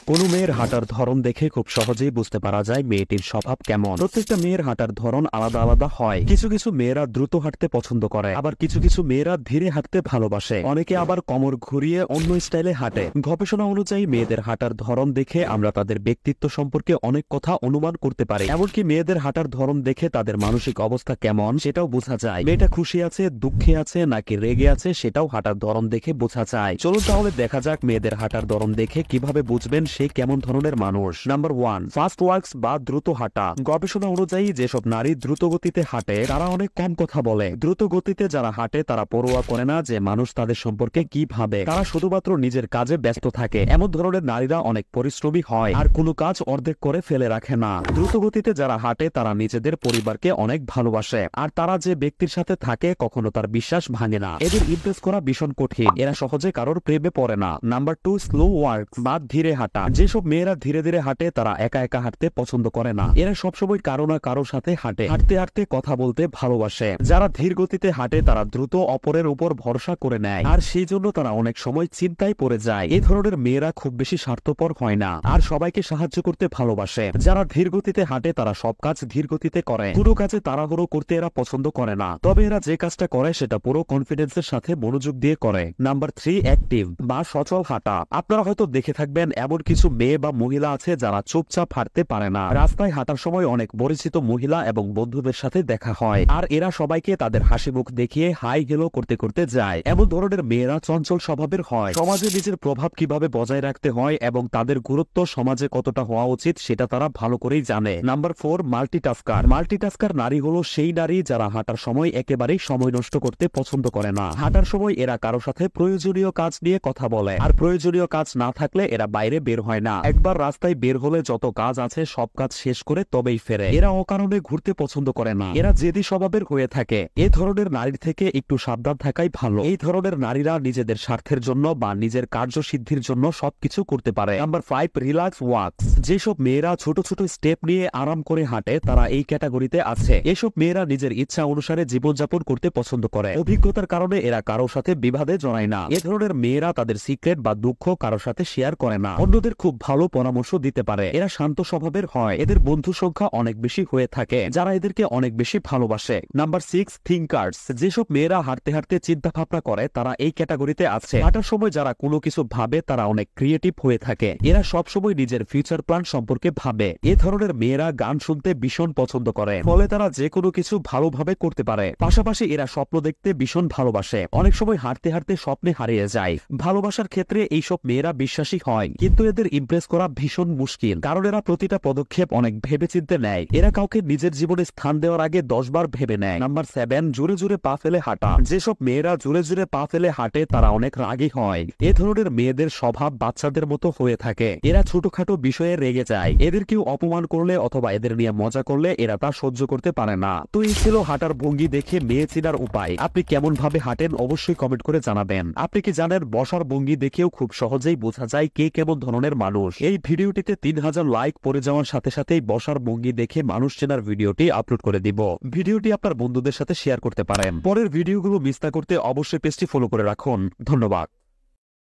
কোনো মেয়ের হাঁটার ধরন দেখে খুব সহজেই বুঝতে পারা যায় মেয়েটির স্বভাব কেমন। প্রত্যেকটা মেয়ের হাঁটার ধরন আলাদা আলাদা হয়। কিছু কিছু মেয়েরা দ্রুত হাঁটতে পছন্দ করে, আবার কিছু কিছু মেয়েরা ধীরে হাঁটতে ভালোবাসে। অনেকে আবার কোমর ঘুরিয়ে অন্য স্টাইলে হাঁটে। গবেষণা অনুযায়ী মেয়েদের হাঁটার ধরন দেখে আমরা তাদের ব্যক্তিত্ব সম্পর্কে অনেক কথা অনুমান করতে পারি। এমনকি মেয়েদের হাঁটার ধরন দেখে তাদের মানসিক অবস্থা কেমন সেটাও বোঝা যায়। মেয়েটা খুশি আছে, দুঃখে আছে নাকি রেগে আছে সেটাও হাঁটার ধরন দেখে বোঝা যায়। চলুন তাহলে দেখা যাক মেয়েদের হাঁটার ধরন দেখে কিভাবে বুঝবেন সে কেমন ধরনের মানুষ। নাম্বার 1, ফাস্ট ওয়ার্কস বা দ্রুত হাঁটা। গবেষণা অনুযায়ী যেসব নারী দ্রুত গতিতে হাঁটে তারা অনেক কম কথা বলে। দ্রুত গতিতে যারা হাঁটে তারা পরোয়া করে না যে মানুষ তাদের সম্পর্কে কি ভাবে। তারা শুধুমাত্র নিজের কাজে ব্যস্ত থাকে। এমন ধরনের নারীরা অনেক পরিশ্রমী হয় আর কোনো কাজ অর্ধেক করে ফেলে রাখে না। দ্রুত গতিতে যারা হাঁটে তারা নিজেদের পরিবারকে অনেক ভালোবাসে আর তারা যে ব্যক্তির সাথে থাকে কখনো তার বিশ্বাস ভাঙে না। এদের ইমপ্রেস করা ভীষণ কঠিন। এরা সহজে কারোর প্রেমে পড়ে না। নাম্বার 2, স্লো ওয়ার্ক বা ধীরে হাঁটা। যেসব মেয়েরা ধীরে ধীরে হাঁটে তারা একা একা হাঁটতে পছন্দ করে না। এরা সবসময় কারো না কারোর সাথে হাঁটে। হাঁটতে হাঁটতে কথা বলতে ভালোবাসে। যারা ধীর গতিতে হাঁটে তারা দ্রুত অপরের উপর ভরসা করে নেয় আর সেই জন্য তারা অনেক সময় চিন্তায় পড়ে যায়। এই ধরনের মেয়েরা খুব বেশি স্বার্থপর হয় না আর সবাইকে সাহায্য করতে ভালোবাসে। যারা ধীর গতিতে হাঁটে তারা সব কাজ ধীর গতিতে করে। কোনো কাজে তাড়াহুড়ো করতে এরা পছন্দ করে না। তবে এরা যে কাজটা করে সেটা পুরো কনফিডেন্সের সাথে মনোযোগ দিয়ে করে। নাম্বার 3, অ্যাক্টিভ বা সচল হাঁটা। আপনারা হয়তো দেখে থাকবেন এমন কিছু মেয়ে বা মহিলা আছে যারা চুপচাপ হাঁটতে পারে না। রাস্তায় হাঁটার সময় অনেক পরিচিত মহিলা এবং বন্ধুদের সাথে দেখা হয় আর এরা সবাইকে তাদের হাসি মুখ দেখিয়ে হাই হেলো করতে করতে যায়। এমন ধরনের মেয়েরা চঞ্চল স্বভাবের হয়। সমাজে নিজের প্রভাব কিভাবে বজায় রাখতে হয় এবং তাদের গুরুত্ব সমাজে কতটা হওয়া উচিত সেটা তারা ভালো করেই জানে। Number 4, multitasker. মাল্টিটাস্কার নারী হলো সেই নারী যারা হাঁটার সময় একেবারেই সময় নষ্ট করতে পছন্দ করে না। হাঁটার সময় এরা কারো সাথে প্রয়োজনীয় কাজ নিয়ে কথা বলে আর প্রয়োজনীয় কাজ না থাকলে এরা বাইরে বের হয় না। একবার রাস্তায় বের হলে যত কাজ আছে সব কাজ শেষ করে তবেই ফেরে। এরা অকারণে ঘুরতে পছন্দ করে না। এরা জেদি স্বভাবের হয়ে থাকে। এই ধরনের নারীর থেকে একটু সাবধান থাকাই ভালো। এই ধরনের নারীরা নিজেদের স্বার্থের জন্য বা নিজের কার্যসিদ্ধির জন্য সবকিছু করতে পারে। Number 5, relax walks. যেসব মেয়েরা ছোট ছোট স্টেপ নিয়ে আরাম করে হাঁটে তারা এই ক্যাটাগরিতে আছে। এসব মেয়েরা নিজের ইচ্ছা অনুসারে জীবনযাপন করতে পছন্দ করে। অভিজ্ঞতার কারণে এরা কারো সাথে বিবাদে জড়ায় না। এ ধরনের মেয়েরা তাদের সিক্রেট বা দুঃখ কারো সাথে শেয়ার করে না। অন্যদের খুব ভালো পরামর্শ দিতে পারে। এরা শান্ত স্বভাবের হয়। এদের বন্ধু সংখ্যা অনেক বেশি হয়ে থাকে যারা এদেরকে অনেক বেশি ভালোবাসে। Number 6, thinkers. যেসব মেয়েরা হাঁটতে হাঁটতে চিন্তা ভাবনা করে তারা এই ক্যাটাগরিতে আছে। হাঁটার সময় যারা কোনো কিছু ভাবে তারা অনেক ক্রিয়েটিভ হয়ে থাকে। এরা সবসময় নিজের ফিউচার প্ল্যান সম্পর্কে ভাবে। এ ধরনের মেয়েরা গান শুনতে ভীষণ পছন্দ করে, ফলে তারা যে কোনো কিছু ভালোভাবে করতে পারে। পাশাপাশি এরা স্বপ্ন দেখতে ভীষণ ভালোবাসে। অনেক সময় হাঁটতে হাঁটতে স্বপ্নে হারিয়ে যায়। ভালোবাসার ক্ষেত্রে এইসব মেয়েরা বিশ্বাসী হয়, কিন্তু এদের ইমপ্রেস করা ভীষণ মুশকিল, কারণ এরা প্রতিটা পদক্ষেপ অনেক ভেবেচিন্তে নেয়। এরা কাউকে নিজের জীবনে স্থান দেওয়ার আগে 10 বার ভেবে নেয়। নাম্বার 7, জোরে জোরে পা ফেলে হাঁটা। যেসব মেয়েরা জোরে জোরে পা ফেলে হাঁটে তারা অনেক রাগী হয়। এ ধরনের মেয়েদের স্বভাব বাচ্চাদের মতো হয়ে থাকে। এরা ছোটখাটো বিষয়ে রেগে যায়। এদের কেউ অপমান করলে অথবা এদের নিয়ে মজা করলে এরা তা সহ্য করতে পারে না। তো এই ছিল হাঁটার ভঙ্গি দেখে মেয়ে চেনার উপায়। আপনি কেমন ভাবে হাঁটেন অবশ্যই কমেন্ট করে জানাবেন। আপনি কি জানেন বসার ভঙ্গি দেখেও খুব সহজেই বোঝা যায় কে কেমন ধরনের মানুষ। এই ভিডিওটিতে 3000 লাইক পড়ে যাওয়ার সাথে সাথেই বসার ভঙ্গি দেখে মানুষ চেনার ভিডিওটি আপলোড করে দিব। ভিডিওটি আপনার বন্ধুদের সাথে শেয়ার করতে পারেন। পরের ভিডিওগুলো মিস না করতে অবশ্যই পেজটি ফলো করে রাখুন। ধন্যবাদ।